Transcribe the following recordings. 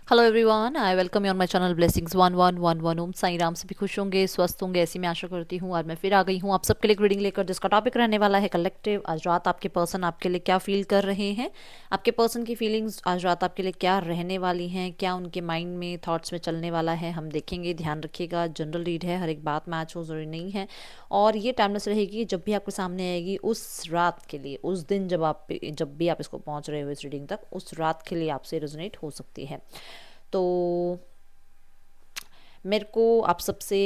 Hello everyone, I welcome you on my channel blessings 1111 Om Sai Ram. सभी खुश होंगे, स्वस्थ होंगे, ऐसी मैं आशा करती हूँ। आज मैं फिर आ गई हूँ आप सबके लिए एक रीडिंग लेकर, जिसका टॉपिक रहने वाला है कलेक्टिव। आज रात आपके पर्सन आपके लिए क्या फील कर रहे हैं, आपके पर्सन की फीलिंग्स आज रात आपके लिए क्या रहने वाली हैं, क्या उनके माइंड में थॉट्स में चलने वाला है, हम देखेंगे। ध्यान रखिएगा, जनरल रीड है, हर एक बात मैच हो जरूरी नहीं है। और ये टाइमलेस रहेगी, जब भी आपके सामने आएगी उस रात के लिए, उस दिन जब भी आप इसको पहुँच रहे हो इस रीडिंग तक, उस रात के लिए आपसे रेजोनेट हो सकती है। तो मेरे को आप सबसे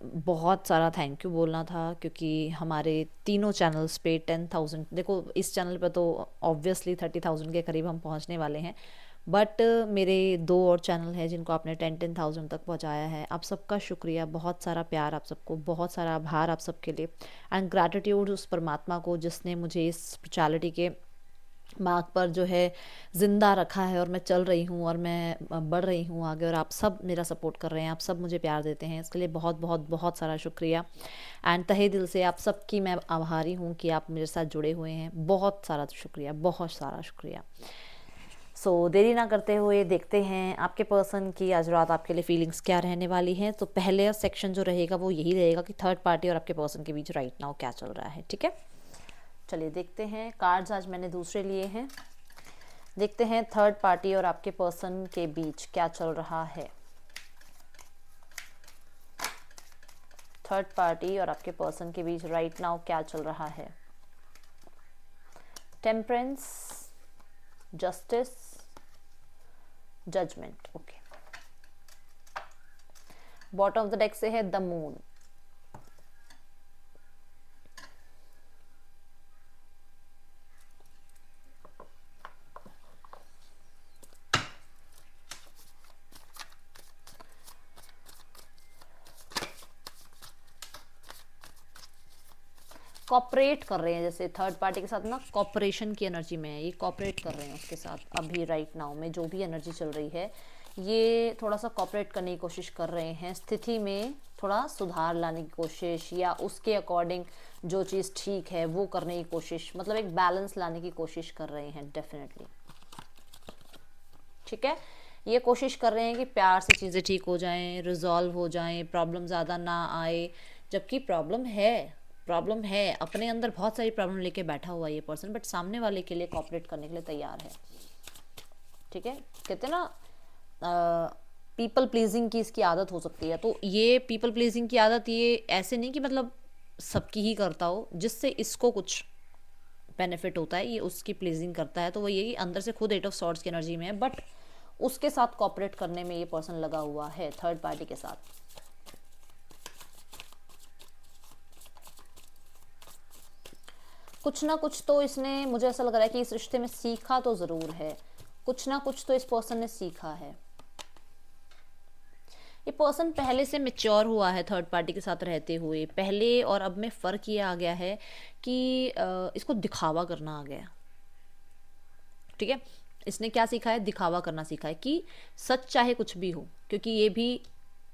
बहुत सारा थैंक यू बोलना था, क्योंकि हमारे तीनों चैनल्स पे 10,000, देखो इस चैनल पे तो ऑब्वियसली 30,000 के करीब हम पहुंचने वाले हैं। बट मेरे दो और चैनल हैं जिनको आपने 10,000 तक पहुंचाया है। आप सबका शुक्रिया, बहुत सारा प्यार आप सबको, बहुत सारा आभार आप सबके लिए। एंड ग्रैटिट्यूड उस परमात्मा को जिसने मुझे इस स्पिरिचुअलिटी के मार्ग पर जो है ज़िंदा रखा है, और मैं चल रही हूँ और मैं बढ़ रही हूँ आगे, और आप सब मेरा सपोर्ट कर रहे हैं, आप सब मुझे प्यार देते हैं, इसके लिए बहुत बहुत बहुत सारा शुक्रिया। एंड तहे दिल से आप सब की मैं आभारी हूँ कि आप मेरे साथ जुड़े हुए हैं। बहुत सारा शुक्रिया, बहुत सारा शुक्रिया। देरी ना करते हुए देखते हैं आपके पर्सन की आज रात आपके लिए फीलिंग्स क्या रहने वाली हैं। तो पहले सेक्शन जो रहेगा वो यही रहेगा कि थर्ड पार्टी और आपके पर्सन के बीच राइट नाउ क्या चल रहा है। ठीक है, चलिए देखते हैं। कार्ड्स आज मैंने दूसरे लिए हैं। देखते हैं थर्ड पार्टी और आपके पर्सन के बीच क्या चल रहा है। थर्ड पार्टी और आपके पर्सन के बीच राइट नाउ क्या चल रहा है। Temperance, justice, judgment. Okay, bottom of the deck से है द मून। कॉपरेट कर रहे हैं, जैसे थर्ड पार्टी के साथ ना कॉपरेशन की एनर्जी में है, ये कॉपरेट कर रहे हैं उसके साथ अभी राइट नाउ में जो भी एनर्जी चल रही है। ये थोड़ा सा कॉपरेट करने की कोशिश कर रहे हैं, स्थिति में थोड़ा सुधार लाने की कोशिश, या उसके अकॉर्डिंग जो चीज़ ठीक है वो करने की कोशिश, मतलब एक बैलेंस लाने की कोशिश कर रहे हैं डेफिनेटली। ठीक है, ये कोशिश कर रहे हैं कि प्यार से चीज़ें ठीक हो जाएं, रिजॉल्व हो जाएं, प्रॉब्लम ज़्यादा ना आए। जबकि प्रॉब्लम है अपने अंदर, बहुत सारी प्रॉब्लम लेके बैठा हुआ है ये पर्सन, बट सामने वाले के लिए कॉपरेट करने के लिए तैयार है। ठीक है, कहते हैं ना पीपल प्लीजिंग की इसकी आदत हो सकती है। तो ये पीपल प्लीजिंग की आदत, ये ऐसे नहीं कि मतलब सबकी ही करता हो, जिससे इसको कुछ बेनिफिट होता है ये उसकी प्लीजिंग करता है, तो वो यही अंदर से खुद 8 ऑफ सॉर्ड्स की एनर्जी में है, बट उसके साथ कॉपरेट करने में ये पर्सन लगा हुआ है थर्ड पार्टी के साथ। कुछ ना कुछ तो इसने, मुझे ऐसा लग रहा है कि इस रिश्ते में सीखा तो ज़रूर है, कुछ ना कुछ तो इस पर्सन ने सीखा है। ये पर्सन पहले से मेच्योर हुआ है थर्ड पार्टी के साथ रहते हुए, पहले और अब में फ़र्क ये आ गया है कि इसको दिखावा करना आ गया। ठीक है, इसने क्या सीखा है, दिखावा करना सीखा है कि सच चाहे कुछ भी हो, क्योंकि ये भी,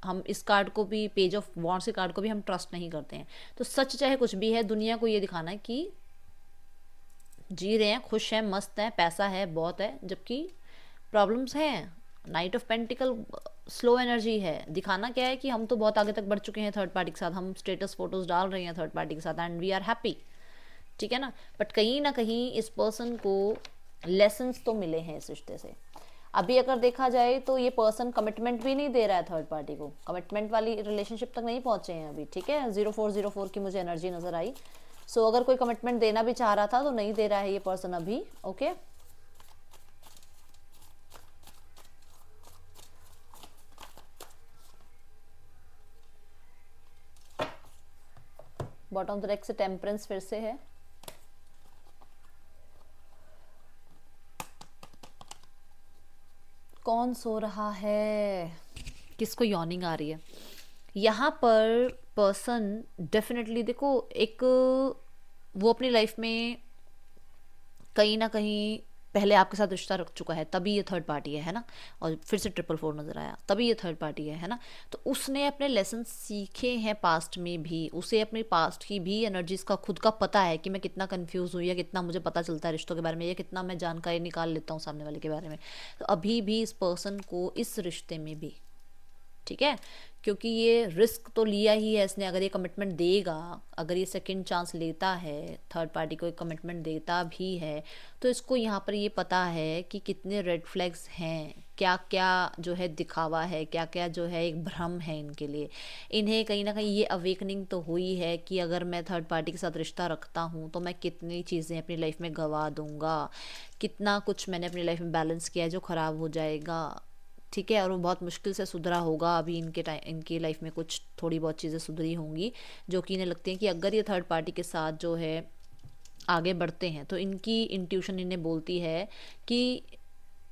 हम इस कार्ड को भी, पेज ऑफ वॉन्ड्स के कार्ड को भी हम ट्रस्ट नहीं करते हैं। तो सच चाहे कुछ भी है, दुनिया को ये दिखाना है कि जी रहे हैं, खुश हैं, मस्त हैं, पैसा है, बहुत है, जबकि प्रॉब्लम्स हैं। Night of pentacle slow energy है। दिखाना क्या है कि हम तो बहुत आगे तक बढ़ चुके हैं थर्ड पार्टी के साथ, हम स्टेटस फोटोज डाल रहे हैं थर्ड पार्टी के साथ एंड वी आर हैप्पी। ठीक है ना, बट कहीं ना कहीं इस पर्सन को लेसन्स तो मिले हैं इस रिश्ते से। अभी अगर देखा जाए तो ये पर्सन कमिटमेंट भी नहीं दे रहा है थर्ड पार्टी को, कमिटमेंट वाली रिलेशनशिप तक नहीं पहुंचे हैं अभी। ठीक है, 0404 की मुझे एनर्जी नजर आई। अगर कोई कमिटमेंट देना भी चाह रहा था तो नहीं दे रहा है ये पर्सन अभी। Okay, bottom of the deck से टेम्परेंस फिर से है। कौन सो रहा है, किसको यॉर्निंग आ रही है। यहाँ पर पर्सन डेफिनेटली, देखो, एक वो अपनी लाइफ में कहीं ना कहीं पहले आपके साथ रिश्ता रख चुका है तभी ये थर्ड पार्टी है ना, और फिर से 444 नज़र आया तभी ये थर्ड पार्टी है ना। तो उसने अपने लेसन सीखे हैं पास्ट में भी, उसे अपनी पास्ट की भी एनर्जीज का खुद का पता है कि मैं कितना कंफ्यूज हूँ, या कितना मुझे पता चलता है रिश्तों के बारे में, या कितना मैं जानकारी निकाल लेता हूँ सामने वाले के बारे में। तो अभी भी इस पर्सन को इस रिश्ते में भी, ठीक है, क्योंकि ये रिस्क तो लिया ही है इसने, अगर ये कमिटमेंट देगा, अगर ये सेकंड चांस लेता है, थर्ड पार्टी को एक कमिटमेंट देता भी है, तो इसको यहाँ पर ये पता है कि कितने रेड फ्लैग्स हैं, क्या क्या जो है दिखावा है, क्या क्या जो है एक भ्रम है इनके लिए। इन्हें कहीं ना कहीं ये अवेकनिंग तो हुई है कि अगर मैं थर्ड पार्टी के साथ रिश्ता रखता हूँ तो मैं कितनी चीज़ें अपनी लाइफ में गंवा दूंगा, कितना कुछ मैंने अपनी लाइफ में बैलेंस किया है जो ख़राब हो जाएगा, ठीक है, और वो बहुत मुश्किल से सुधरा होगा। अभी इनके टाइम इनकी लाइफ में कुछ थोड़ी बहुत चीज़ें सुधरी होंगी जो कि इन्हें लगती हैं कि अगर ये थर्ड पार्टी के साथ जो है आगे बढ़ते हैं तो इनकी इंट्यूशन इन्हें बोलती है कि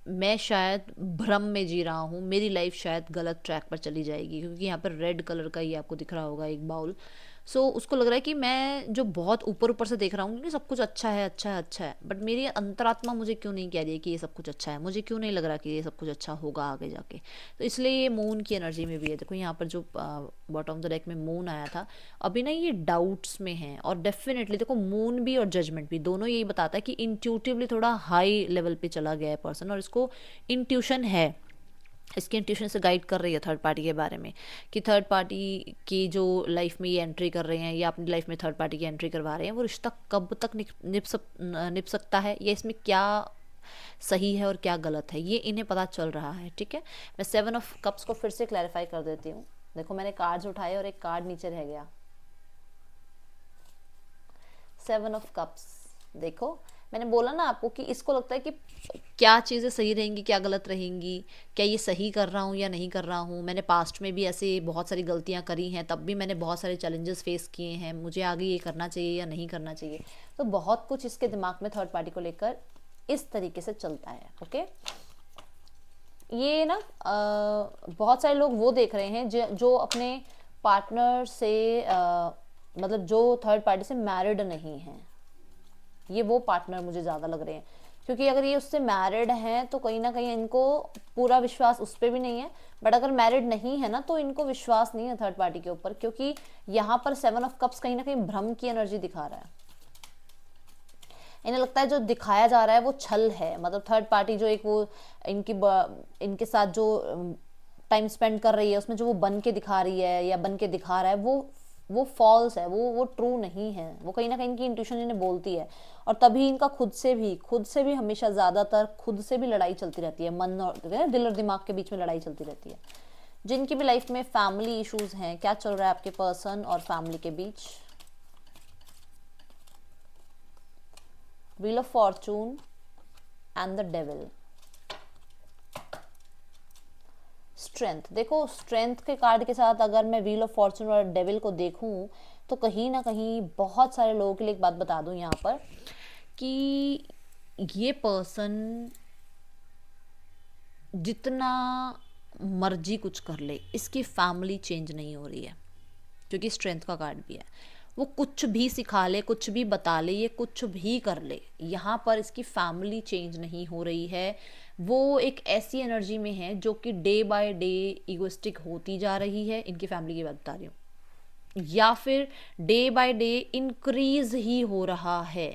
मैं शायद भ्रम में जी रहा हूँ, मेरी लाइफ शायद गलत ट्रैक पर चली जाएगी, क्योंकि यहाँ पर रेड कलर का ही आपको दिख रहा होगा एक बाउल। सो उसको लग रहा है कि मैं जो बहुत ऊपर ऊपर से देख रहा हूँ कि सब कुछ अच्छा है अच्छा है अच्छा है, बट मेरी अंतरात्मा मुझे क्यों नहीं कह रही है कि ये सब कुछ अच्छा है, मुझे क्यों नहीं लग रहा कि ये सब कुछ अच्छा होगा आगे जाके। तो इसलिए ये मून की एनर्जी में भी है। देखो यहाँ पर जो बॉटम ऑफ द डेक में मून आया था, अभी ना ये डाउट्स में है, और डेफिनेटली देखो मून भी और जजमेंट भी दोनों यही बताता है कि इंट्यूटिवली थोड़ा हाई लेवल पे चला गया है पर्सन, और इसको इंट्यूशन है, इसकी इंट्यूशन से गाइड कर रही है थर्ड पार्टी के बारे में, कि थर्ड पार्टी की जो लाइफ में ये एंट्री कर रहे हैं या अपनी लाइफ में थर्ड पार्टी की एंट्री करवा रहे हैं, वो रिश्ता कब तक निप सकता है, या इसमें क्या सही है और क्या गलत है, ये इन्हें पता चल रहा है। ठीक है, मैं 7 ऑफ कप्स को फिर से क्लैरिफाई कर देती हूँ। देखो मैंने कार्ड्स उठाए और एक कार्ड नीचे रह गया, 7 ऑफ कप्स। देखो मैंने बोला ना आपको कि इसको लगता है कि क्या चीज़ें सही रहेंगी क्या गलत रहेंगी, क्या ये सही कर रहा हूँ या नहीं कर रहा हूँ। मैंने पास्ट में भी ऐसे बहुत सारी गलतियाँ करी हैं, तब भी मैंने बहुत सारे चैलेंजेस फेस किए हैं, मुझे आगे ये करना चाहिए या नहीं करना चाहिए। तो बहुत कुछ इसके दिमाग में थर्ड पार्टी को लेकर इस तरीके से चलता है। ओके, ये ना बहुत सारे लोग वो देख रहे हैं जो अपने पार्टनर से मतलब जो थर्ड पार्टी से मैरिड नहीं है, ये वो पार्टनर मुझे ज़्यादा लग रहे हैं, क्योंकि अगर ये उससे मैरिड हैं तो कहीं ना कहीं इनको पूरा विश्वास उस पर भी नहीं है, बट अगर मैरिड नहीं है ना तो इनको विश्वास नहीं है थर्ड पार्टी के ऊपर, क्योंकि यहाँ पर 7 ऑफ कप्स कहीं ना कहीं भ्रम की एनर्जी दिखा रहा है। इन्हें लगता है जो दिखाया जा रहा है वो छल है, मतलब थर्ड पार्टी जो एक वो इनके साथ जो टाइम स्पेंड कर रही है उसमें जो वो बन के दिखा रही है या बन के दिखा रहा है वो फॉल्स है, वो ट्रू नहीं है। वो कहीं ना कहीं इनकी इंट्यूशन इन्हें बोलती है, और तभी इनका खुद से भी हमेशा ज़्यादातर खुद से भी लड़ाई चलती रहती है, मन और दिल और दिमाग के बीच में लड़ाई चलती रहती है। जिनकी भी लाइफ में फैमिली इश्यूज हैं, क्या चल रहा है आपके पर्सन और फैमिली के बीच। Wheel of fortune and the devil. Strength, देखो स्ट्रेंथ के कार्ड के साथ अगर मैं व्हील ऑफ फॉर्चून और डेविल को देखूं तो कहीं ना कहीं बहुत सारे लोगों के लिए एक बात बता दूं यहाँ पर कि ये पर्सन जितना मर्जी कुछ कर ले, इसकी फैमिली चेंज नहीं हो रही है, क्योंकि स्ट्रेंथ का कार्ड भी है। वो कुछ भी सिखा ले, कुछ भी बता ले, ये कुछ भी कर ले, यहाँ पर इसकी फैमिली चेंज नहीं हो रही है। वो एक ऐसी एनर्जी में है जो कि डे बाय डे इगोइस्टिक होती जा रही है, इनकी फैमिली की बात बता रही हूँ, या फिर डे बाय डे इंक्रीज ही हो रहा है।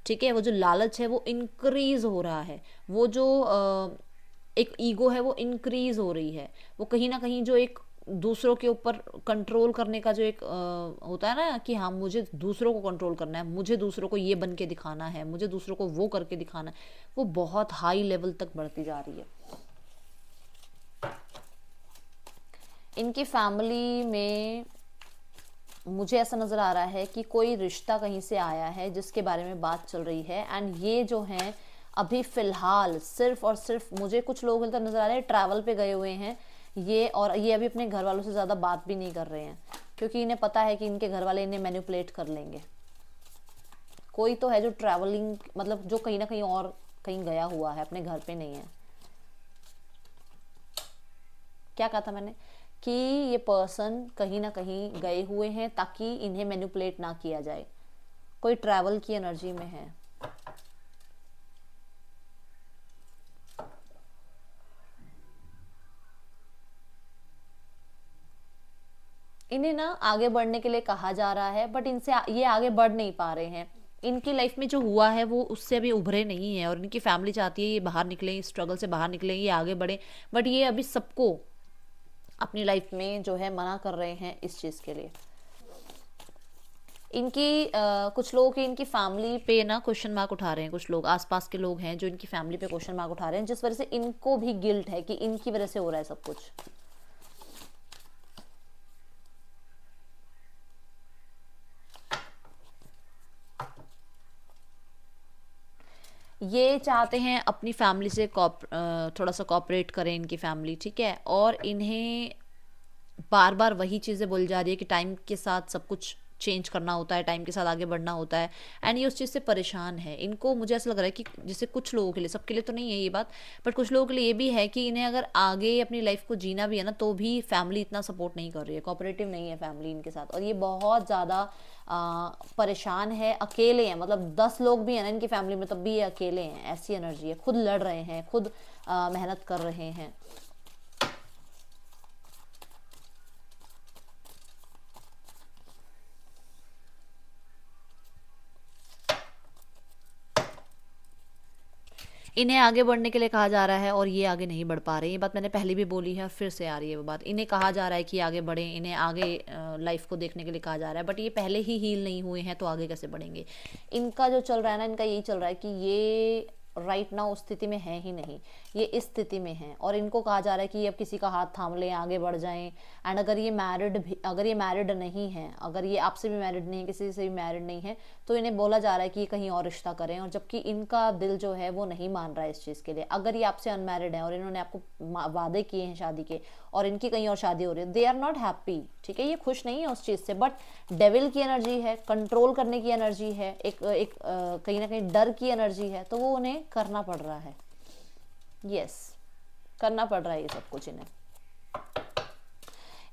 ठीक है, वो जो लालच है वो इंक्रीज हो रहा है, वो जो एक ईगो है वो इंक्रीज हो रही है। वो कहीं ना कहीं जो एक दूसरों के ऊपर कंट्रोल करने का जो एक होता है ना कि हाँ मुझे दूसरों को कंट्रोल करना है, मुझे दूसरों को ये बन के दिखाना है, मुझे दूसरों को वो करके दिखाना है, वो बहुत हाई लेवल तक बढ़ती जा रही है। इनकी फैमिली में मुझे ऐसा नज़र आ रहा है कि कोई रिश्ता कहीं से आया है जिसके बारे में बात चल रही है, एंड ये जो हैं अभी फ़िलहाल सिर्फ और सिर्फ मुझे कुछ लोग नज़र आ रहे हैं ट्रैवल पे गए हुए हैं ये, और ये अभी अपने घर वालों से ज़्यादा बात भी नहीं कर रहे हैं, क्योंकि इन्हें पता है कि इनके घर वाले इन्हें मैनिपुलेट कर लेंगे। कोई तो है जो ट्रैवलिंग, मतलब जो कहीं ना कहीं और कहीं गया हुआ है, अपने घर पे नहीं है। क्या कहा था मैंने कि ये पर्सन कहीं ना कहीं गए हुए हैं ताकि इन्हें मैनिपुलेट ना किया जाए। कोई ट्रैवल की एनर्जी में है, इन्हें ना आगे बढ़ने के लिए कहा जा रहा है, बट इनसे ये आगे बढ़ नहीं पा रहे हैं। इनकी लाइफ में जो हुआ है वो उससे अभी उभरे नहीं है, और इनकी फैमिली चाहती है ये बाहर निकले, इस स्ट्रगल से बाहर निकले, ये आगे बढ़े, बट ये अभी सबको अपनी लाइफ में जो है मना कर रहे हैं इस चीज़ के लिए। इनकी कुछ लोगों की इनकी फैमिली पे ना क्वेश्चन मार्क उठा रहे हैं, कुछ लोग आसपास के लोग हैं जो इनकी फैमिली पे क्वेश्चन मार्क उठा रहे हैं, जिस वजह से इनको भी गिल्ट है कि इनकी वजह से हो रहा है सब कुछ। ये चाहते हैं अपनी फैमिली से थोड़ा सा कॉपरेट करें इनकी फैमिली, ठीक है, और इन्हें बार बार वही चीज़ें बोली जा रही है कि टाइम के साथ सब कुछ चेंज करना होता है, टाइम के साथ आगे बढ़ना होता है, एंड ये उस चीज़ से परेशान है। इनको मुझे ऐसा लग रहा है कि जैसे कुछ लोगों के लिए, सबके लिए तो नहीं है ये बात, बट कुछ लोगों के लिए ये भी है कि इन्हें अगर आगे अपनी लाइफ को जीना भी है ना, तो भी फैमिली इतना सपोर्ट नहीं कर रही है, कोऑपरेटिव नहीं है फैमिली इनके साथ, और ये बहुत ज़्यादा परेशान है, अकेले हैं। मतलब 10 लोग भी हैं ना इनकी फैमिली में, तब भी ये अकेले हैं, ऐसी एनर्जी है। खुद लड़ रहे हैं, खुद मेहनत कर रहे हैं। इन्हें आगे बढ़ने के लिए कहा जा रहा है और ये आगे नहीं बढ़ पा रहे। ये बात मैंने पहले भी बोली है, फिर से आ रही है वो बात। इन्हें कहा जा रहा है कि आगे बढ़ें, इन्हें आगे लाइफ को देखने के लिए कहा जा रहा है, बट ये पहले ही हील नहीं हुए हैं तो आगे कैसे बढ़ेंगे। इनका जो चल रहा है ना, इनका यही चल रहा है कि ये राइट नाउ उस स्थिति में है ही नहीं, ये इस स्थिति में है, और इनको कहा जा रहा है कि ये अब किसी का हाथ थाम लें, आगे बढ़ जाएं। एंड अगर ये मैरिड भी, अगर ये मैरिड नहीं है, अगर ये आपसे भी मैरिड नहीं है, किसी से भी मैरिड नहीं है, तो इन्हें बोला जा रहा है कि ये कहीं और रिश्ता करें, और जबकि इनका दिल जो है वो नहीं मान रहा है इस चीज़ के लिए। अगर ये आपसे अनमैरिड है और इन्होंने आपको वादे किए हैं शादी के, और इनकी कहीं और शादी हो रही है, दे आर नॉट हैप्पी, ठीक है, ये खुश नहीं है उस चीज़ से, बट डेविल की एनर्जी है, कंट्रोल करने की एनर्जी है, कहीं ना कहीं डर की एनर्जी है, तो वो उन्हें करना पड़ रहा है। यस, करना पड़ रहा है ये सब कुछ इन्हें,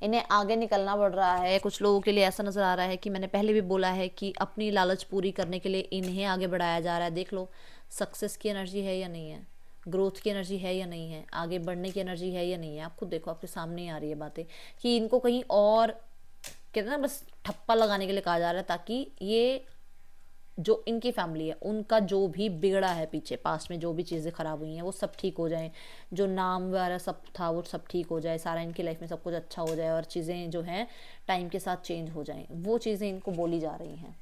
इन्हें आगे निकलना पड़ रहा है। कुछ लोगों के लिए ऐसा नज़र आ रहा है कि मैंने पहले भी बोला है कि अपनी लालच पूरी करने के लिए इन्हें आगे बढ़ाया जा रहा है। देख लो, सक्सेस की एनर्जी है या नहीं है, ग्रोथ की एनर्जी है या नहीं है, आगे बढ़ने की एनर्जी है या नहीं है। आप खुद देखो, आपके सामने ही आ रही है बातें कि इनको कहीं और, कहते हैं ना, बस ठप्पा लगाने के लिए कहा जा रहा है, ताकि ये जो इनकी फैमिली है उनका जो भी बिगड़ा है पीछे, पास्ट में जो भी चीज़ें खराब हुई हैं वो सब ठीक हो जाए, जो नाम वगैरह सब था वो सब ठीक हो जाए, सारा इनकी लाइफ में सब कुछ अच्छा हो जाए, और चीज़ें जो हैं टाइम के साथ चेंज हो जाएं। वो चीज़ें इनको बोली जा रही हैं।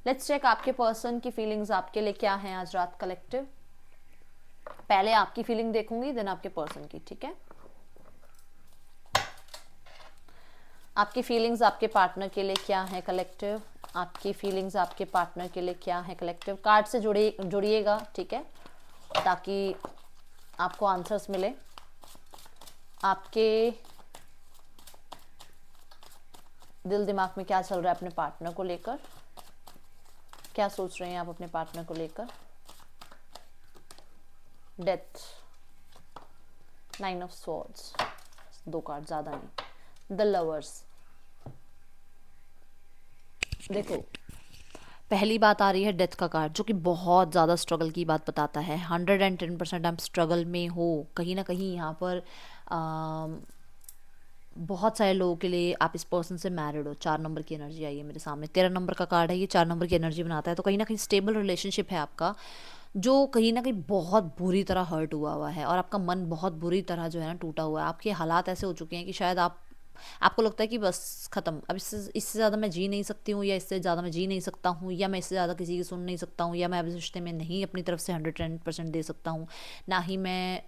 लेट्स चेक आपके पर्सन की फीलिंग्स आपके लिए क्या हैं आज रात कलेक्टिव। पहले आपकी फीलिंग देखूंगी, देन आपके पर्सन की, ठीक है। आपकी फीलिंग्स आपके पार्टनर के लिए क्या है कलेक्टिव, आपकी फीलिंग्स आपके पार्टनर के लिए क्या है कलेक्टिव। कार्ड से जुड़िएगा, ठीक है, ताकि आपको आंसर्स मिले। आपके दिल दिमाग में क्या चल रहा है अपने पार्टनर को लेकर, क्या सोच रहे हैं आप अपने पार्टनर को लेकर। डेथ, 9 ऑफ स्वॉर्ड्स, 2 कार्ड, ज़्यादा नहीं। द लवर्स, देखो पहली बात आ रही है डेथ का कार्ड, जो कि बहुत ज़्यादा स्ट्रगल की बात बताता है। 110% आप स्ट्रगल में हो कहीं ना कहीं। यहाँ पर बहुत सारे लोगों के लिए आप इस पर्सन से मैरिड हो। 4 नंबर की एनर्जी आई है मेरे सामने, 13 नंबर का कार्ड है, ये 4 नंबर की एनर्जी बनाता है। तो कहीं ना कहीं स्टेबल रिलेशनशिप है आपका, जो कहीं ना कहीं बहुत बुरी तरह हर्ट हुआ है, और आपका मन बहुत बुरी तरह जो है ना टूटा हुआ है। आपके हालात ऐसे हो चुके हैं कि शायद आपको लगता है कि बस ख़त्म, अब इससे ज़्यादा मैं जी नहीं सकती हूँ, या इससे ज़्यादा मैं जी नहीं सकता हूँ, या मैं इससे ज़्यादा किसी की सुन नहीं सकता हूँ, या मैं अब इस रिश्ते में नहीं अपनी तरफ से 110% दे सकता हूँ, ना ही मैं,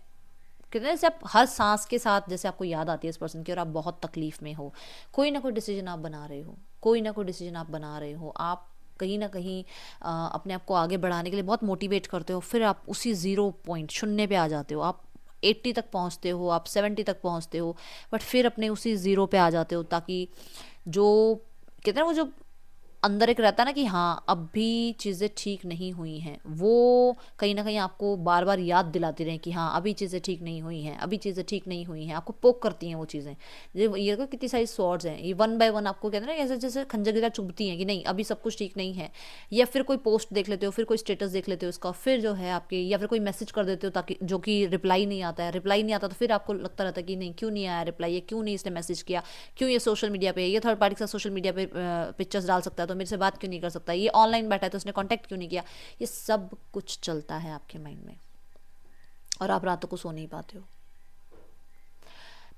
कहते हैं जैसे आप हर सांस के साथ जैसे आपको याद आती है इस पर्सन की, और आप बहुत तकलीफ़ में हो। कोई ना कोई डिसीजन आप बना रहे हो, कोई ना कोई डिसीजन आप बना रहे हो। आप कहीं ना कहीं अपने आप को आगे बढ़ाने के लिए बहुत मोटिवेट करते हो, फिर आप उसी 0 पॉइंट, शून्य पे आ जाते हो। आप 80 तक पहुंचते हो, आप 70 तक पहुंचते हो, बट फिर अपने उसी 0 पे आ जाते हो, ताकि जो कहते हैं ना, वो जो अंदर एक रहता है ना कि हाँ अभी चीज़ें ठीक नहीं हुई हैं, वो कहीं ना कहीं आपको बार बार याद दिलाती रहे कि हाँ अभी चीज़ें ठीक नहीं हुई हैं, अभी चीज़ें ठीक नहीं हुई हैं, आपको पोक करती हैं वो चीज़ें। ये देखो कितनी सारी सॉर्ड्स हैं, ये वन बाय वन आपको कहते हैं ना ऐसे जैसे खंजर की तरह चुभती हैं कि नहीं अभी सब कुछ ठीक नहीं है। या फिर कोई पोस्ट देख लेते हो, फिर कोई स्टेटस देख लेते हो उसका, फिर जो है आपके, या फिर कोई मैसेज कर देते हो ताकि जो कि रिप्लाई नहीं आता है, रिप्लाई नहीं आता तो फिर आपको लगता रहता है कि नहीं क्यों नहीं आया रिप्लाई, ये क्यों नहीं इसने मैसेज किया, क्यों ये सोशल मीडिया पे, ये थर्ड पार्टी के साथ सोशल मीडिया पे पिक्चर्स डाल सकता है तो मेरे से बात क्यों नहीं कर सकता, ये ऑनलाइन बैठा है तो उसने कांटेक्ट क्यों नहीं किया। ये सब कुछ चलता है आपके माइंड में और आप रातों को सो नहीं पाते हो।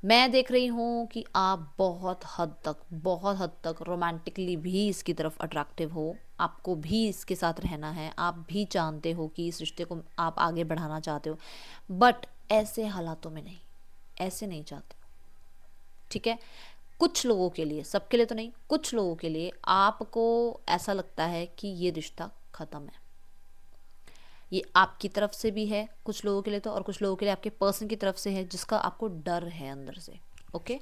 मैं देख रही हूँ कि आप बहुत हद तक रोमांटिकली भी इसकी तरफ अट्रैक्टिव हो, आपको भी इसके साथ रहना है, आप भी जानते हो कि इस रिश्ते को आप आगे बढ़ाना चाहते हो, बट ऐसे हालातों में नहीं, ऐसे नहीं चाहते। ठीक है, कुछ लोगों के लिए, सबके लिए तो नहीं, कुछ लोगों के लिए आपको ऐसा लगता है कि ये रिश्ता ख़त्म है। ये आपकी तरफ से भी है कुछ लोगों के लिए तो, और कुछ लोगों के लिए आपके पर्सन की तरफ से है जिसका आपको डर है अंदर से। ओके,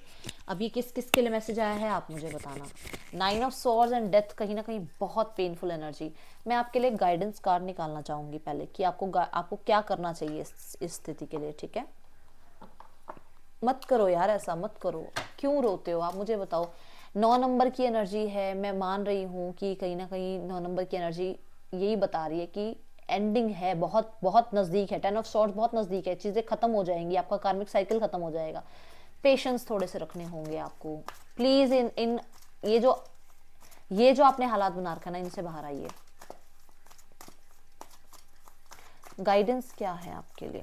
अब ये किस किस के लिए मैसेज आया है आप मुझे बताना। 9 ऑफ स्वॉर्ड्स एंड डेथ, कहीं ना कहीं बहुत पेनफुल एनर्जी। मैं आपके लिए गाइडेंस कार्ड निकालना चाहूँगी पहले कि आपको क्या करना चाहिए इस स्थिति के लिए। ठीक है, मत करो यार, ऐसा मत करो, क्यों रोते हो आप मुझे बताओ। 9 नंबर की एनर्जी है, मैं मान रही हूँ कि कहीं ना कहीं 9 नंबर की एनर्जी यही बता रही है कि एंडिंग है, बहुत बहुत नज़दीक है। 10 ऑफ सॉर्ड्स बहुत नज़दीक है, चीज़ें ख़त्म हो जाएंगी, आपका कार्मिक साइकिल ख़त्म हो जाएगा। पेशेंस थोड़े से रखने होंगे आपको प्लीज़। इन इन ये जो आपने हालात बना रखा ना, इनसे बाहर आइए। गाइडेंस क्या है आपके लिए?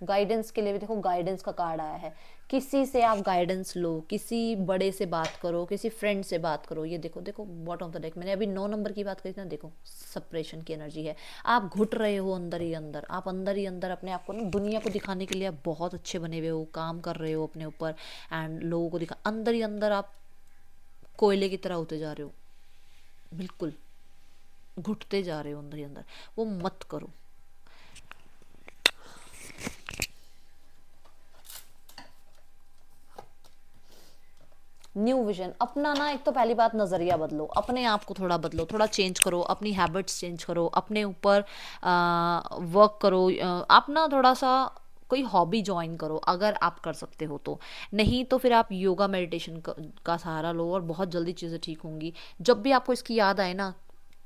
गाइडेंस के लिए भी देखो गाइडेंस का कार्ड आया है, किसी से आप गाइडेंस लो, किसी बड़े से बात करो, किसी फ्रेंड से बात करो। ये देखो देखो बॉटम ऑफ द डेक, मैंने अभी 9 नंबर की बात करी थी ना, देखो सप्रेशन की एनर्जी है। आप घुट रहे हो अंदर ही अंदर, आप अंदर ही अंदर अपने आप को ना दुनिया को दिखाने के लिए आप बहुत अच्छे बने हुए हो, काम कर रहे हो अपने ऊपर, एंड लोगों को दिखा, अंदर ही अंदर आप कोयले की तरह होते जा रहे हो, बिल्कुल घुटते जा रहे हो अंदर ही अंदर। वो मत करो। न्यू विजन अपना ना, एक तो पहली बात नज़रिया बदलो, अपने आप को थोड़ा बदलो, थोड़ा चेंज करो, अपनी हैबिट्स चेंज करो, अपने ऊपर वर्क करो। आप ना थोड़ा सा कोई हॉबी ज्वाइन करो अगर आप कर सकते हो तो, नहीं तो फिर आप योगा मेडिटेशन का सहारा लो और बहुत जल्दी चीज़ें ठीक होंगी। जब भी आपको इसकी याद आए ना,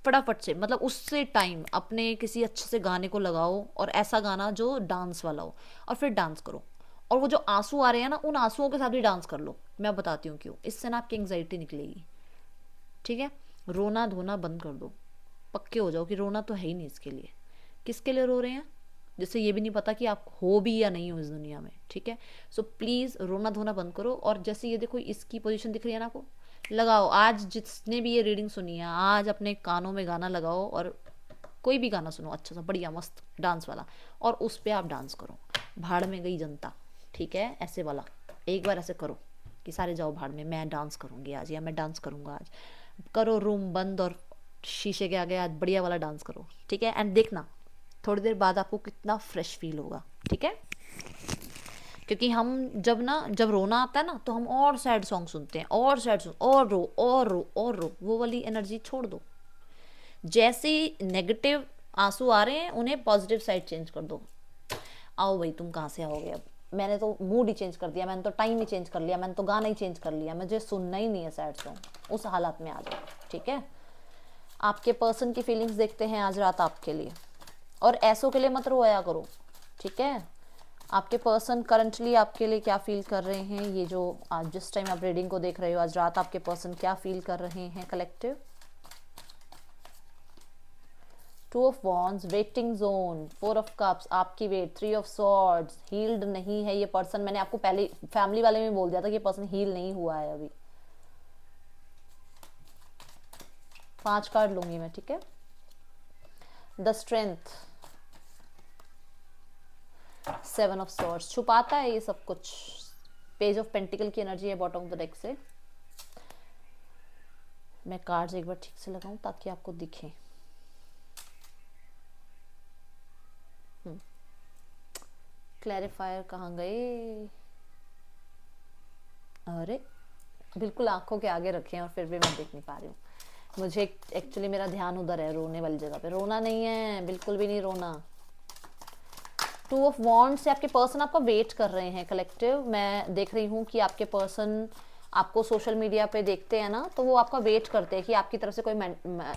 फटाफट से, मतलब उससे टाइम अपने किसी अच्छे से गाने को लगाओ, और ऐसा गाना जो डांस वाला हो, और फिर डांस करो। और वो जो आंसू आ रहे हैं ना, उन आंसुओं के साथ भी डांस कर लो। मैं बताती हूँ क्यों, इससे ना आपकी एंग्जाइटी निकलेगी। ठीक है, रोना धोना बंद कर दो, पक्के हो जाओ कि रोना तो है ही नहीं इसके लिए। किसके लिए रो रहे हैं, जिससे ये भी नहीं पता कि आप हो भी या नहीं हो इस दुनिया में। ठीक है, सो प्लीज़ रोना धोना बंद करो। और जैसे ये देखो इसकी पोजीशन दिख रही है ना, आपको लगाओ, आज जिसने भी ये रीडिंग सुनी है, आज अपने कानों में गाना लगाओ और कोई भी गाना सुनो अच्छा सा बढ़िया मस्त डांस वाला, और उस पर आप डांस करो। भाड़ में गई जनता, ठीक है, ऐसे वाला एक बार ऐसे करो कि सारे जाओ भाड़ में, मैं डांस करूँगी आज, या मैं डांस करूँगा आज। करो रूम बंद और शीशे के आगे आज बढ़िया वाला डांस करो। ठीक है, एंड देखना थोड़ी देर बाद आपको कितना फ्रेश फील होगा। ठीक है, क्योंकि हम जब रोना आता है ना, तो हम और सैड सॉन्ग सुनते हैं, और सैड सॉन्ग, और रो और रो और रो, वो वाली एनर्जी छोड़ दो। जैसे नेगेटिव आंसू आ रहे हैं, उन्हें पॉजिटिव साइड चेंज कर दो। आओ भाई, तुम कहाँ से आओगे अब, मैंने तो मूड ही चेंज कर दिया, मैंने तो टाइम ही चेंज कर लिया, मैंने तो गाना ही चेंज कर लिया, मुझे सुनना ही नहीं है सैड सॉन्ग। उस हालात में आ जाओ। ठीक है, आपके पर्सन की फीलिंग्स देखते हैं आज रात आपके लिए, और ऐसों के लिए मत रोया करो। ठीक है, आपके पर्सन करंटली आपके लिए क्या फील कर रहे हैं, ये जो आज जिस टाइम आप रीडिंग को देख रहे हो, आज रात आपके पर्सन क्या फील कर रहे हैं collective. 2 of wands, waiting zone, 4 of cups, आपकी वेट, 3 ऑफ सॉर्ड्स, हील्ड नहीं है ये पर्सन। मैंने आपको पहले फैमिली वाले में बोल दिया था कि ये पर्सन हील नहीं हुआ है अभी। 5 कार्ड लूंगी मैं। ठीक है, द स्ट्रेंथ, 7 ऑफ सॉर्ड्स, छुपाता है ये सब कुछ। पेज ऑफ पेंटिकल की एनर्जी है बॉटम ऑफ द डेक से। मैं कार्ड्स एक बार ठीक से लगाऊं ताकि आपको दिखे। क्लैरिफायर कहाँ गए, अरे बिल्कुल आंखों के आगे रखे हैं और फिर भी मैं देख नहीं पा रही हूँ। मुझे एक्चुअली मेरा ध्यान उधर है, रोने वाली जगह पे। रोना नहीं है, बिल्कुल भी नहीं रोना। टू ऑफ वॉन्ड्स से आपके पर्सन आपका वेट कर रहे हैं कलेक्टिव। मैं देख रही हूँ कि आपके पर्सन आपको सोशल मीडिया पे देखते हैं ना, तो वो आपका वेट करते हैं कि आपकी तरफ से कोई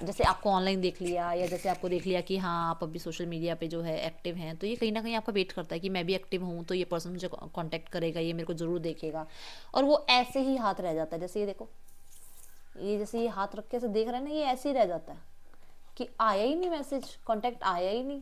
जैसे आपको ऑनलाइन देख लिया या जैसे आपको देख लिया कि हाँ आप अभी सोशल मीडिया पे जो है एक्टिव हैं, तो ये कहीं ना कहीं आपका वेट करता है कि मैं भी एक्टिव हूँ तो ये पर्सन मुझे कांटेक्ट करेगा, ये मेरे को ज़रूर देखेगा। और वो ऐसे ही हाथ रह जाता है, जैसे ये देखो, ये जैसे ये हाथ रख के ऐसे देख रहे हैं ना, ये ऐसे ही रह जाता है कि आया ही नहीं मैसेज, कांटेक्ट आया ही नहीं।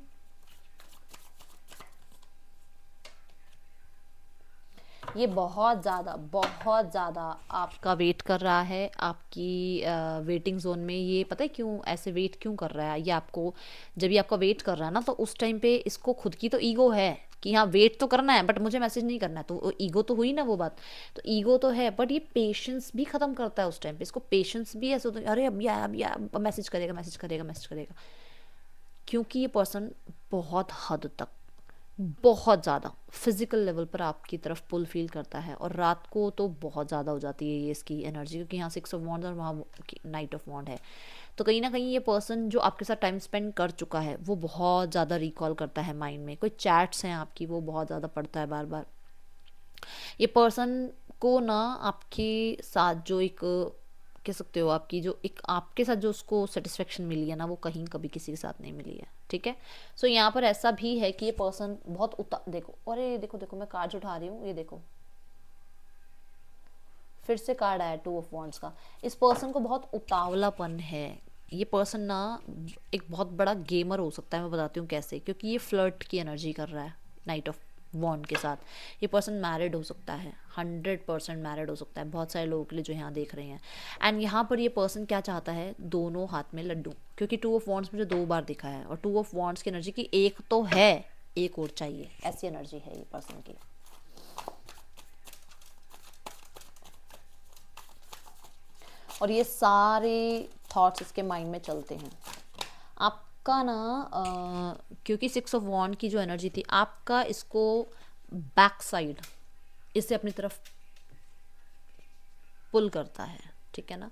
ये बहुत ज़्यादा आपका वेट कर रहा है आपकी वेटिंग जोन में। ये पता है क्यों ऐसे वेट क्यों कर रहा है? ये आपको, जब ये आपका वेट कर रहा है ना, तो उस टाइम पे इसको खुद की तो ईगो है कि हाँ वेट तो करना है बट मुझे मैसेज नहीं करना है, तो ईगो तो हुई ना वो बात। तो ईगो तो है बट ये पेशेंस भी ख़त्म करता है उस टाइम पे। इसको पेशेंस भी ऐसे होता है, अरे अब या मैसेज करेगा मैसेज करेगा मैसेज करेगा। क्योंकि ये पर्सन बहुत हद तक, बहुत ज़्यादा फिजिकल लेवल पर आपकी तरफ पुल फील करता है। और रात को तो बहुत ज़्यादा हो जाती है ये इसकी एनर्जी, क्योंकि यहाँ 6 ऑफ वॉन्ड और वहाँ नाइट ऑफ वॉन्ड है। तो कहीं ना कहीं ये पर्सन जो आपके साथ टाइम स्पेंड कर चुका है वो बहुत ज़्यादा रिकॉल करता है माइंड में। कोई चैट्स हैं आपकी वो बहुत ज़्यादा पढ़ता है बार बार। ये पर्सन को ना आपके साथ जो एक कह सकते हो, आपकी जो एक आपके साथ जो उसको सेटिस्फेक्शन मिली है ना, वो कहीं कभी किसी के साथ नहीं मिली है। ठीक है, सो यहाँ पर ऐसा भी है कि ये पर्सन बहुत देखो, अरे देखो देखो मैं कार्ड उठा रही हूँ, ये देखो फिर से कार्ड आया 2 ऑफ वॉन्ड्स का। इस पर्सन को बहुत उतावलापन है। ये पर्सन ना एक बहुत बड़ा गेमर हो सकता है, मैं बताती हूँ कैसे। क्योंकि ये फ्लर्ट की एनर्जी कर रहा है नाइट ऑफ वॉन्ड के साथ। ये पर्सन मैरिड हो सकता है, 100% मैरिड हो सकता है बहुत सारे लोगों के लिए जो यहाँ देख रहे हैं। एंड यहाँ पर ये पर्सन क्या चाहता है, दोनों हाथ में लड्डू। क्योंकि 2 ऑफ वॉन्ड्स मुझे 2 बार दिखा है और 2 ऑफ वॉन्ड्स की एनर्जी की एक तो है, एक और चाहिए, ऐसी एनर्जी है ये पर्सन की। और ये सारे थॉट्स इसके माइंड में चलते हैं। आपका ना क्योंकि 6 ऑफ वॉन्ड की जो एनर्जी थी, आपका इसको बैक साइड इसे अपनी तरफ पुल करता है। ठीक है ना,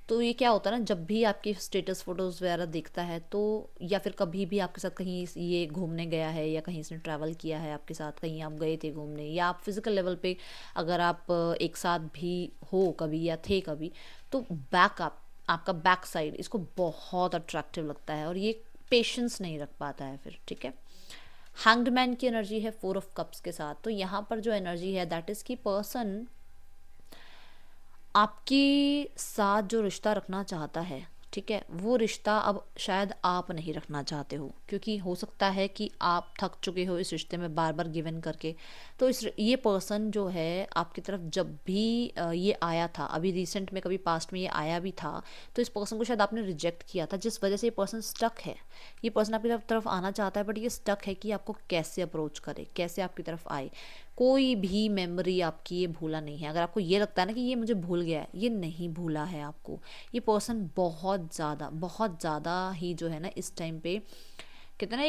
तो ये क्या होता है ना, जब भी आपकी स्टेटस फोटोज़ वगैरह देखता है तो, या फिर कभी भी आपके साथ कहीं ये घूमने गया है या कहीं इसने ट्रैवल किया है आपके साथ, कहीं आप गए थे घूमने, या आप फिज़िकल लेवल पे अगर आप एक साथ भी हो कभी या थे कभी, तो आपका बैक साइड इसको बहुत अट्रैक्टिव लगता है और ये पेशेंस नहीं रख पाता है फिर। ठीक है, हैंग्ड मैन की एनर्जी है 4 ऑफ कप्स के साथ। तो यहाँ पर जो एनर्जी है दैट इज़ की पर्सन आपके साथ जो रिश्ता रखना चाहता है, ठीक है, वो रिश्ता अब शायद आप नहीं रखना चाहते हो। क्योंकि हो सकता है कि आप थक चुके हो इस रिश्ते में बार बार गिवन करके। तो ये पर्सन जो है आपकी तरफ जब भी ये आया था, अभी रिसेंट में कभी पास्ट में ये आया भी था, तो इस पर्सन को शायद आपने रिजेक्ट किया था, जिस वजह से ये पर्सन स्टक है। ये पर्सन आपकी तरफ आना चाहता है बट ये स्टक है कि आपको कैसे अप्रोच करे, कैसे आपकी तरफ आए। कोई भी मेमोरी आपकी ये भूला नहीं है। अगर आपको ये लगता है ना कि ये मुझे भूल गया है, ये नहीं भूला है आपको। ये पर्सन बहुत ज़्यादा ही जो है ना इस टाइम पे कहते हैं ना,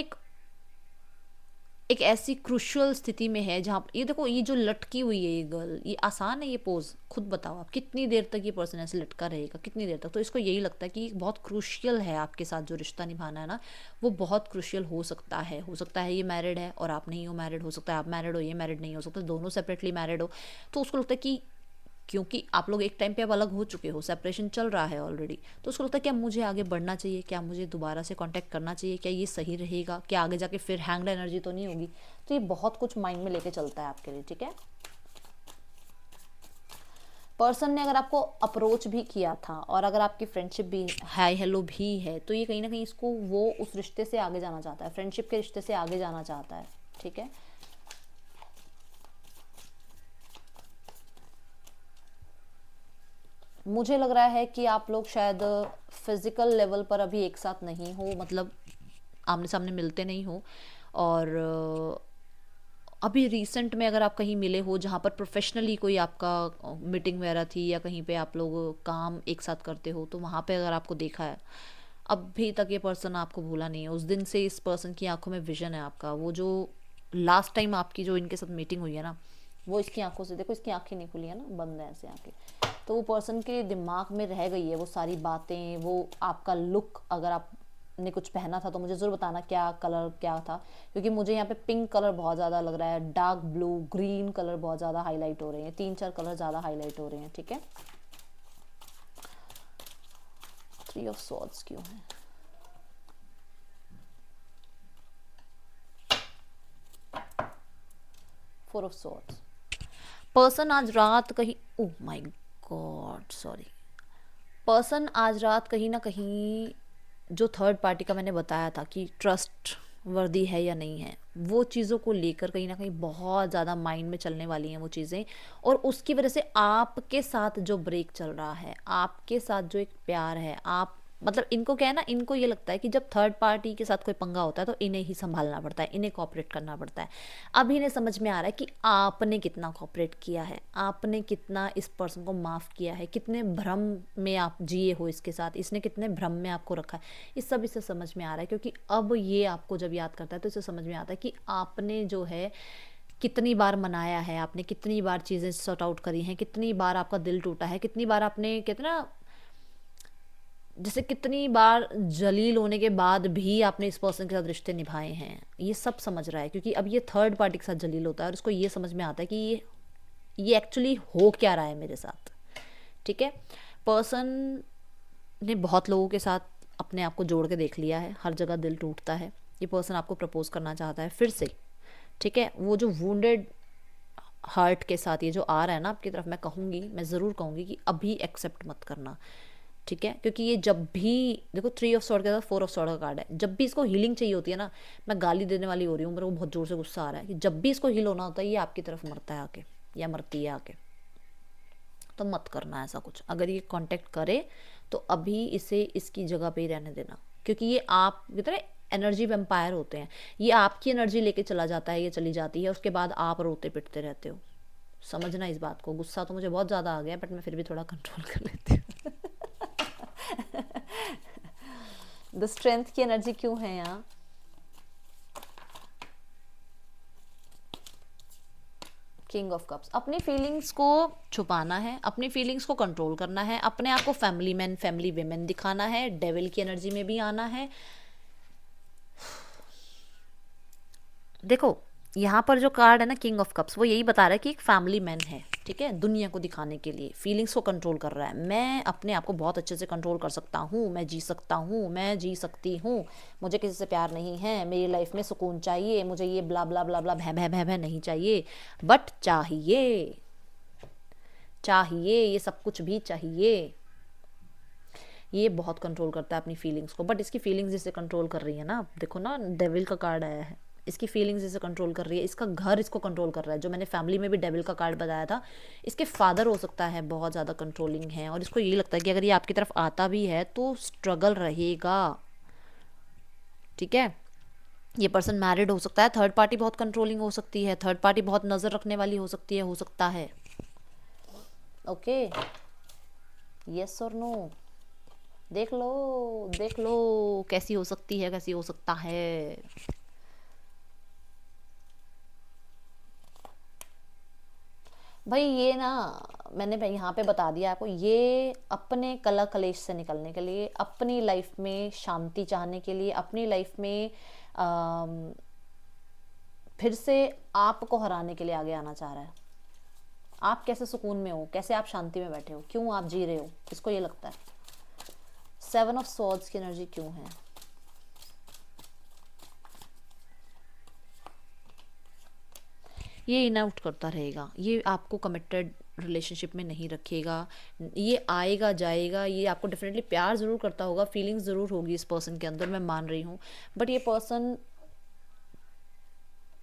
एक ऐसी क्रुशियल स्थिति में है जहाँ ये देखो, ये जो लटकी हुई है ये गर्ल, ये आसान है ये पोज? खुद बताओ आप कितनी देर तक ये पर्सन ऐसे लटका रहेगा, कितनी देर तक? तो इसको यही लगता है कि बहुत क्रुशियल है आपके साथ जो रिश्ता निभाना है ना, वो बहुत क्रुशियल हो सकता है। ये मैरिड है और आप नहीं हो मैरिड, हो सकता है आप मैरिड हो ये मैरिड नहीं हो सकता, दोनों सेपरेटली मैरिड हो। तो उसको लगता है कि क्योंकि आप लोग एक टाइम पे अब अलग हो चुके हो, सेपरेशन चल रहा है ऑलरेडी, तो उसको लगता है क्या मुझे आगे बढ़ना चाहिए, क्या मुझे दोबारा से कांटेक्ट करना चाहिए, क्या ये सही रहेगा, क्या आगे जाके फिर हैंग्ड एनर्जी तो नहीं होगी? तो ये बहुत कुछ माइंड में लेके चलता है आपके लिए। ठीक है, पर्सन ने अगर आपको अप्रोच भी किया था और अगर आपकी फ्रेंडशिप भी हाय हेलो भी है, तो ये कहीं ना कहीं इसको वो उस रिश्ते से आगे जाना चाहता है, फ्रेंडशिप के रिश्ते से आगे जाना चाहता है। ठीक है, मुझे लग रहा है कि आप लोग शायद फिजिकल लेवल पर अभी एक साथ नहीं हो, मतलब आमने सामने मिलते नहीं हो। और अभी रिसेंट में अगर आप कहीं मिले हो जहाँ पर प्रोफेशनली कोई आपका मीटिंग वगैरह थी या कहीं पे आप लोग काम एक साथ करते हो, तो वहाँ पे अगर आपको देखा है, अभी तक ये पर्सन आपको भूला नहीं है। उस दिन से इस पर्सन की आंखों में विजन है आपका। वो जो लास्ट टाइम आपकी जो इनके साथ मीटिंग हुई है ना, वो इसकी आंखों से देखो, इसकी आंखें नहीं खुली है ना, बंद है ऐसे आंखें। तो वो पर्सन के दिमाग में रह गई है वो सारी बातें, वो आपका लुक। अगर आपने कुछ पहना था तो मुझे ज़रूर बताना क्या कलर क्या था, क्योंकि मुझे यहाँ पे पिंक कलर बहुत ज़्यादा लग रहा है, डार्क ब्लू, ग्रीन कलर बहुत ज़्यादा हाईलाइट हो रहे हैं, 3-4 कलर ज़्यादा हाईलाइट हो रहे हैं, ठीक है। 3 ऑफ सॉर्ड्स क्यों है? Four of swords. पर्सन आज रात कहीं, oh my God sorry, person आज रात कहीं ना कहीं जो थर्ड पार्टी का मैंने बताया था कि ट्रस्ट वर्दी है या नहीं है, वो चीज़ों को लेकर कहीं ना कहीं बहुत ज़्यादा माइंड में चलने वाली हैं वो चीज़ें। और उसकी वजह से आपके साथ जो ब्रेक चल रहा है, आपके साथ जो एक प्यार है, आप मतलब इनको क्या है ना, इनको ये लगता है कि जब थर्ड पार्टी के साथ कोई पंगा होता है तो इन्हें ही संभालना पड़ता है, इन्हें कॉपरेट करना पड़ता है। अब इन्हें समझ में आ रहा है कि आपने कितना कॉपरेट किया है, आपने कितना इस पर्सन को माफ़ किया है, कितने भ्रम में आप जिए हो इसके साथ, इसने कितने भ्रम में आपको रखा है। इस सब इसे समझ में आ रहा है, क्योंकि अब ये आपको जब याद करता है तो इसे समझ में आता है कि आपने जो है कितनी बार मनाया है, आपने कितनी बार चीज़ें सॉर्ट आउट करी हैं, कितनी बार आपका दिल टूटा है, कितनी बार आपने कितना, जैसे कितनी बार जलील होने के बाद भी आपने इस पर्सन के साथ रिश्ते निभाए हैं। ये सब समझ रहा है, क्योंकि अब ये थर्ड पार्टी के साथ जलील होता है और उसको ये समझ में आता है कि ये एक्चुअली हो क्या रहा है मेरे साथ, ठीक है। पर्सन ने बहुत लोगों के साथ अपने आप को जोड़ के देख लिया है, हर जगह दिल टूटता है। ये पर्सन आपको प्रपोज करना चाहता है फिर से, ठीक है। वो जो वुंडेड हार्ट के साथ ये जो आ रहा है ना आपकी तरफ, मैं कहूँगी, मैं ज़रूर कहूँगी कि अभी एक्सेप्ट मत करना, ठीक है। क्योंकि ये जब भी देखो 3 ऑफ सॉर्ड के साथ 4 ऑफ सॉर्ड का कार्ड है, जब भी इसको हीलिंग चाहिए होती है ना, मैं गाली देने वाली हो रही हूँ, मेरे को बहुत ज़ोर से गुस्सा आ रहा है कि जब भी इसको हील होना होता है ये आपकी तरफ मरता है आके, या मरती है आके। तो मत करना ऐसा कुछ। अगर ये कांटेक्ट करे तो अभी इसे इसकी जगह पे ही रहने देना, क्योंकि ये आप की तरह एनर्जी वेम्पायर होते हैं। ये आपकी एनर्जी लेके चला जाता है, ये चली जाती है, उसके बाद आप रोते पिटते रहते हो। समझना इस बात को। गुस्सा तो मुझे बहुत ज़्यादा आ गया, बट मैं फिर भी थोड़ा कंट्रोल कर लेती हूँ। द स्ट्रेंथ की एनर्जी क्यों है यहाँ? King of cups. अपनी फीलिंग्स को छुपाना है, अपनी फीलिंग्स को कंट्रोल करना है, अपने आप को फैमिली मैन फैमिली वेमेन दिखाना है, डेविल की एनर्जी में भी आना है। देखो यहाँ पर जो कार्ड है ना किंग ऑफ कप्स, वो यही बता रहा है कि एक फैमिली मैन है, ठीक है। दुनिया को दिखाने के लिए फीलिंग्स को कंट्रोल कर रहा है। मैं अपने आप को बहुत अच्छे से कंट्रोल कर सकता हूँ, मैं जी सकता हूँ, मैं जी सकती हूँ, मुझे किसी से प्यार नहीं है, मेरी लाइफ में सुकून चाहिए, मुझे ये ब्ला ब्ला ब्ला ब्ला भै भै भै भै नहीं चाहिए, बट चाहिए, चाहिए, ये सब कुछ भी चाहिए। ये बहुत कंट्रोल करता है अपनी फीलिंग्स को, बट इसकी फीलिंग्स इसे कंट्रोल कर रही है ना। देखो ना डेविल का कार्ड आया है, इसकी फीलिंग्स इसे कंट्रोल कर रही है, इसका घर इसको कंट्रोल कर रहा है। जो मैंने फैमिली में भी डेविल का कार्ड बताया था, इसके फादर हो सकता है बहुत ज़्यादा कंट्रोलिंग है, और इसको ये लगता है कि अगर ये आपकी तरफ आता भी है तो स्ट्रगल रहेगा, ठीक है। ये पर्सन मैरिड हो सकता है, थर्ड पार्टी बहुत कंट्रोलिंग हो सकती है, थर्ड पार्टी बहुत नज़र रखने वाली हो सकती है, हो सकता है। ओके, यस और नो, देख लो, देख लो कैसी हो सकती है, कैसी हो सकता है। भाई ये ना मैंने यहाँ पे बता दिया आपको, ये अपने कला कलेश से निकलने के लिए, अपनी लाइफ में शांति चाहने के लिए, अपनी लाइफ में फिर से आपको हराने के लिए आगे आना चाह रहा है। आप कैसे सुकून में हो, कैसे आप शांति में बैठे हो, क्यों आप जी रहे हो, इसको ये लगता है। 7 ऑफ सॉर्ड्स की एनर्जी क्यों है? ये इन आउट करता रहेगा, ये आपको कमिटेड रिलेशनशिप में नहीं रखेगा, ये आएगा जाएगा, ये आपको डेफिनेटली प्यार ज़रूर करता होगा, फीलिंग्स ज़रूर होगी इस पर्सन के अंदर, मैं मान रही हूँ, बट ये पर्सन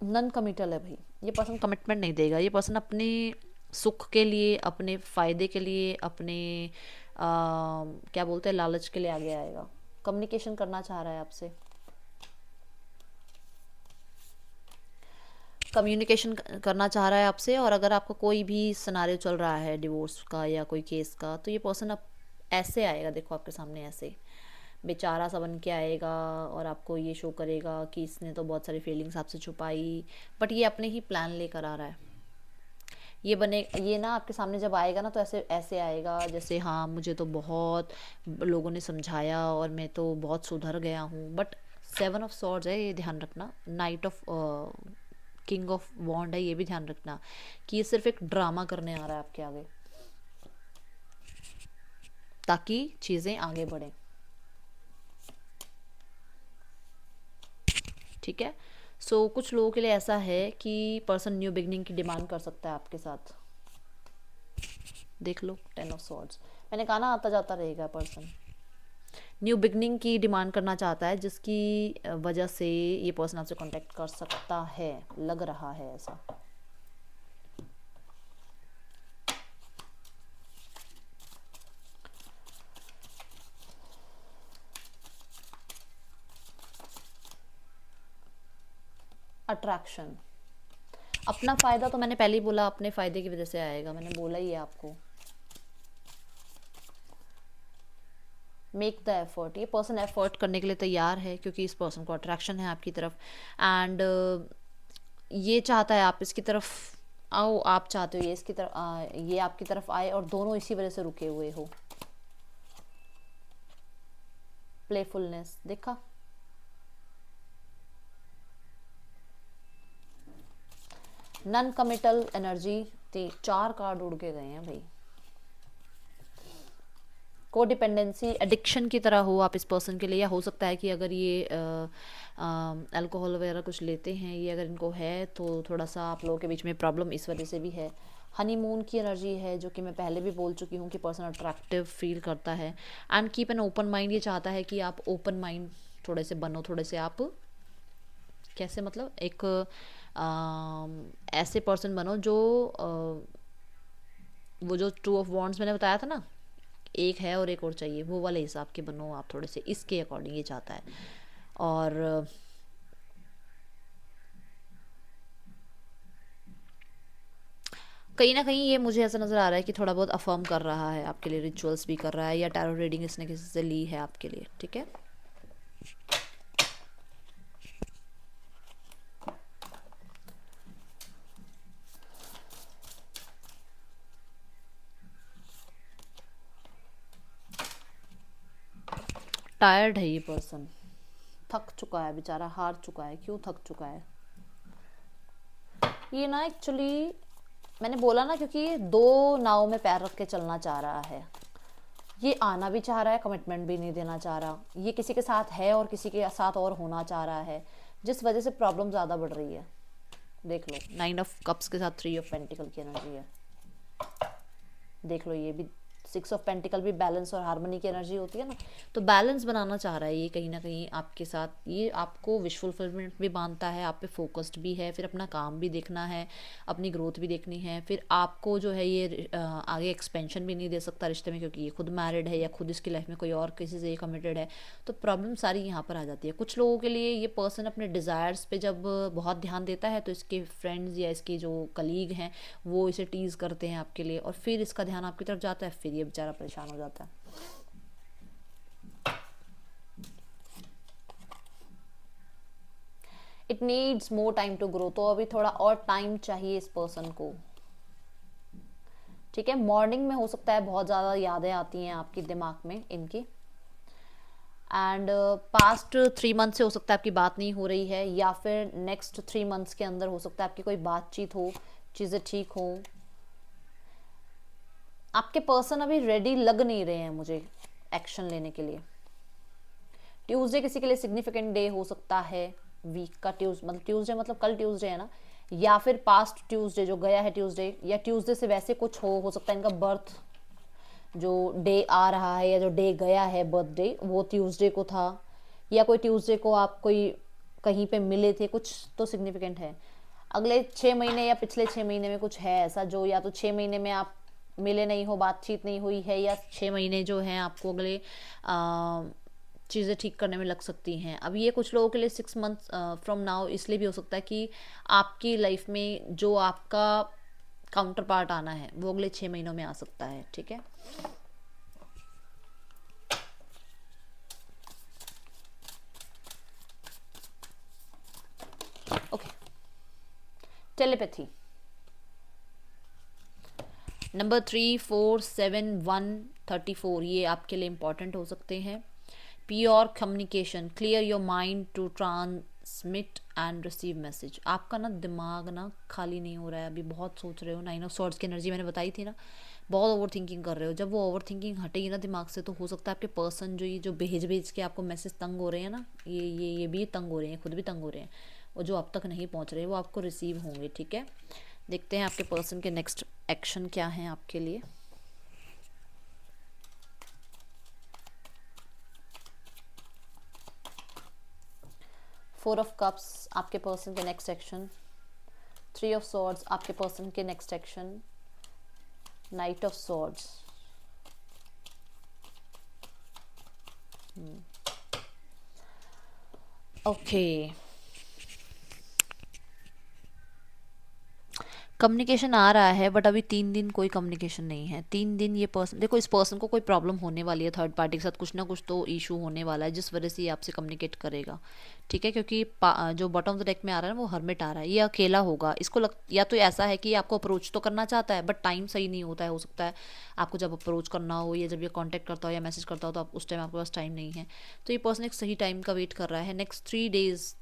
नॉन कमिटल है भाई। ये पर्सन कमिटमेंट नहीं देगा, ये पर्सन अपने सुख के लिए, अपने फ़ायदे के लिए, अपने क्या बोलते हैं लालच के लिए आगे आएगा। कम्युनिकेशन करना चाह रहा है आपसे, कम्युनिकेशन करना चाह रहा है आपसे। और अगर आपका कोई भी सिनारियो चल रहा है डिवोर्स का या कोई केस का, तो ये पर्सन अब ऐसे आएगा, देखो आपके सामने ऐसे बेचारा सा बन के आएगा और आपको ये शो करेगा कि इसने तो बहुत सारी फीलिंग्स आपसे छुपाई, बट ये अपने ही प्लान लेकर आ रहा है। ये बने, ये ना आपके सामने जब आएगा ना तो ऐसे ऐसे आएगा जैसे हाँ मुझे तो बहुत लोगों ने समझाया और मैं तो बहुत सुधर गया हूँ, बट 7 ऑफ सॉर्ड्स है, ये ध्यान रखना। नाइट ऑफ किंग ऑफ वॉन्ड है, ये भी ध्यान रखना कि ये सिर्फ एक ड्रामा करने आ रहा है आपके आगे ताकि चीज़ें आगे बढ़ें, ठीक है। सो कुछ लोगों के लिए ऐसा है कि पर्सन न्यू बिगनिंग की डिमांड कर सकता है आपके साथ। देख लो 10 ऑफ सॉर्ड्स, मैंने कहा ना आता जाता रहेगा पर्सन। न्यू बिगनिंग की डिमांड करना चाहता है जिसकी वजह से ये पर्सन आपसे कांटेक्ट कर सकता है, लग रहा है ऐसा। अट्रैक्शन, अपना फ़ायदा तो मैंने पहले ही बोला, अपने फ़ायदे की वजह से आएगा, मैंने बोला ही है आपको। मेक द एफर्ट, ये पर्सन एफर्ट करने के लिए तैयार है क्योंकि इस पर्सन को अट्रैक्शन है आपकी तरफ। एंड ये चाहता है आप इसकी तरफ आओ, आप चाहते हो ये इसकी तरफ ये आपकी तरफ आए, और दोनों इसी वजह से रुके हुए हो। प्लेफुलनेस देखा, नन कमिटल एनर्जी, 4 कार्ड उड़ के गए हैं भाई। को डिपेंडेंसी एडिक्शन की तरह हो आप इस पर्सन के लिए, या हो सकता है कि अगर ये अल्कोहल वगैरह कुछ लेते हैं, ये अगर इनको है तो थोड़ा सा आप लोगों के बीच में प्रॉब्लम इस वजह से भी है। हनीमून की एनर्जी है जो कि मैं पहले भी बोल चुकी हूँ कि पर्सन अट्रैक्टिव फील करता है। And keep an open mind, ये चाहता है कि आप ओपन माइंड थोड़े से बनो, थोड़े से आप कैसे मतलब एक ऐसे पर्सन बनो जो वो जो 2 ऑफ वॉन्ड्स मैंने बताया था ना, एक है और एक और चाहिए, वो वाले हिसाब के बनो आप थोड़े से, इसके अकॉर्डिंग ये चाहता है। और कहीं ना कहीं ये मुझे ऐसा नज़र आ रहा है कि थोड़ा बहुत अफर्म कर रहा है आपके लिए, रिचुअल्स भी कर रहा है, या टैरो रीडिंग इसने किसी से ली है आपके लिए, ठीक है। टायर्ड है ये पर्सन, थक चुका है बेचारा, हार चुका है। क्यों थक चुका है ये ना, एक्चुअली मैंने बोला ना, क्योंकि 2 नाव में पैर रख के चलना चाह रहा है। ये आना भी चाह रहा है, कमिटमेंट भी नहीं देना चाह रहा, ये किसी के साथ है और किसी के साथ और होना चाह रहा है, जिस वजह से प्रॉब्लम ज़्यादा बढ़ रही है। देख लो 9 ऑफ कप्स के साथ 3 ऑफ पेंटिकल की एनर्जी है। देख लो ये भी 6 ऑफ पेंटिकल भी बैलेंस और हार्मनी की एनर्जी होती है ना, तो बैलेंस बनाना चाह रहा है ये कहीं ना कहीं आपके साथ। ये आपको विश फुलफिलमेंट भी मानता है, आप पे फोकस्ड भी है, फिर अपना काम भी देखना है, अपनी ग्रोथ भी देखनी है, फिर आपको जो है ये आगे एक्सपेंशन भी नहीं दे सकता रिश्ते में, क्योंकि ये खुद मैरिड है या खुद इसकी लाइफ में कोई और किसी से कमिटेड है। तो प्रॉब्लम सारी यहाँ पर आ जाती है। कुछ लोगों के लिए ये पर्सन अपने डिज़ायर्स पे जब बहुत ध्यान देता है तो इसके फ्रेंड्स या इसके जो कलीग हैं वो इसे टीज़ करते हैं आपके लिए, और फिर इसका ध्यान आपकी तरफ जाता है, फिर ये बेचारा परेशान हो जाता है। It needs more time to grow, तो अभी थोड़ा और टाइम चाहिए इस पर्सन को, ठीक है। मॉर्निंग में हो सकता है बहुत ज़्यादा यादें आती हैं आपके दिमाग में इनकी, एंड पास्ट 3 मंथ से हो सकता है आपकी बात नहीं हो रही है, या फिर नेक्स्ट 3 मंथ्स के अंदर हो सकता है आपकी कोई बातचीत हो, चीज़ें ठीक हो। आपके पर्सन अभी रेडी लग नहीं रहे हैं मुझे एक्शन लेने के लिए। ट्यूसडे किसी के लिए सिग्निफिकेंट डे हो सकता है, वीक का ट्यूसडे मतलब कल ट्यूसडे है ना, या फिर पास्ट ट्यूसडे जो गया है ट्यूसडे, या ट्यूसडे से वैसे कुछ हो सकता है इनका बर्थ जो डे आ रहा है या जो डे गया है बर्थडे वो ट्यूसडे को था, या कोई ट्यूसडे को आप कोई कहीं पे मिले थे, कुछ तो सिग्निफिकेंट है। अगले 6 महीने या पिछले 6 महीने में कुछ है ऐसा जो या तो 6 महीने में आप मिले नहीं हो, बातचीत नहीं हुई है, या 6 महीने जो हैं आपको अगले चीज़ें ठीक करने में लग सकती हैं। अब ये कुछ लोगों के लिए 6 मंथ फ्रॉम नाउ इसलिए भी हो सकता है कि आपकी लाइफ में जो आपका काउंटर पार्ट आना है वो अगले 6 महीनों में आ सकता है, ठीक है। ओके, टेलीपैथी, नंबर 3, 4, 7, 1, 34 ये आपके लिए इम्पॉर्टेंट हो सकते हैं। Pure communication, clear your mind to transmit and receive message. आपका ना दिमाग ना खाली नहीं हो रहा है अभी, बहुत सोच रहे हो। 9 ऑफ सॉर्ड्स की एनर्जी मैंने बताई थी ना, बहुत ओवर थिंकिंग कर रहे हो। जब वो ओवर थिंकिंग हटेगी ना दिमाग से, तो हो सकता है आपके पर्सन जो ये जो भेज भेज के आपको मैसेज तंग हो रहे हैं ना, ये भी तंग हो रहे हैं, खुद भी तंग हो रहे हैं, और जो अब तक नहीं पहुंच रहे वो आपको रिसीव होंगे। ठीक है, देखते हैं आपके पर्सन के नेक्स्ट एक्शन क्या हैं आपके लिए। फोर ऑफ कप्स आपके पर्सन के नेक्स्ट एक्शन। 3 ऑफ सॉर्ड्स आपके पर्सन के next action. Knight of swords. Okay, communication आ रहा है, बट अभी 3 दिन कोई कम्युनिकेशन नहीं है। 3 दिन ये पर्सन, देखो इस पर्सन को कोई प्रॉब्लम होने वाली है, थर्ड पार्टी के साथ कुछ ना कुछ तो इशू होने वाला है, जिस वजह से ये आपसे कम्युनिकेट करेगा। ठीक है, क्योंकि जो बॉटम ऑफ द डेक में आ रहा है ना वो हर्मिट आ रहा है, ये अकेला होगा। इसको या तो ऐसा है कि आपको अप्रोच तो करना चाहता है, बट टाइम सही नहीं होता है। हो सकता है आपको जब अप्रोच करना हो, या जब ये कॉन्टैक्ट करता हो या मैसेज करता हो, तो आप उस टाइम आपके पास टाइम नहीं है। तो ये पर्सन एक सही टाइम का वेट कर रहा है नेक्स्ट 3 डेज।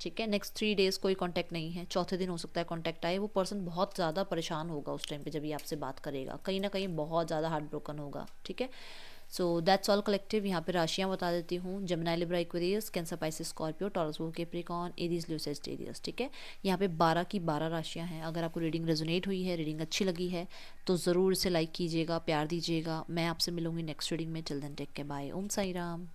ठीक है, नेक्स्ट 3 डेज कोई कांटेक्ट नहीं है, चौथे दिन हो सकता है कांटेक्ट आए। वो पर्सन बहुत ज़्यादा परेशान होगा उस टाइम पे जब ये आपसे बात करेगा, कहीं ना कहीं बहुत ज़्यादा हार्ट ब्रोकन होगा। ठीक है, सो दैट्स ऑल कलेक्टिव। यहाँ पे राशियाँ बता देती हूँ। Gemini, Libra, Aquarius, Cancer, Pisces, Scorpio, Taurus, Capricorn, Aries, Leo, Sagittarius. ठीक है, यहाँ पे 12 की 12 राशियाँ हैं। अगर आपको रीडिंग रेजोनेट हुई है, रीडिंग अच्छी लगी है, तो ज़रूर इसे लाइक कीजिएगा, प्यार दीजिएगा। मैं आपसे मिलूंगी नेक्स्ट रीडिंग में। Till then take care, bye, Om Sai Ram.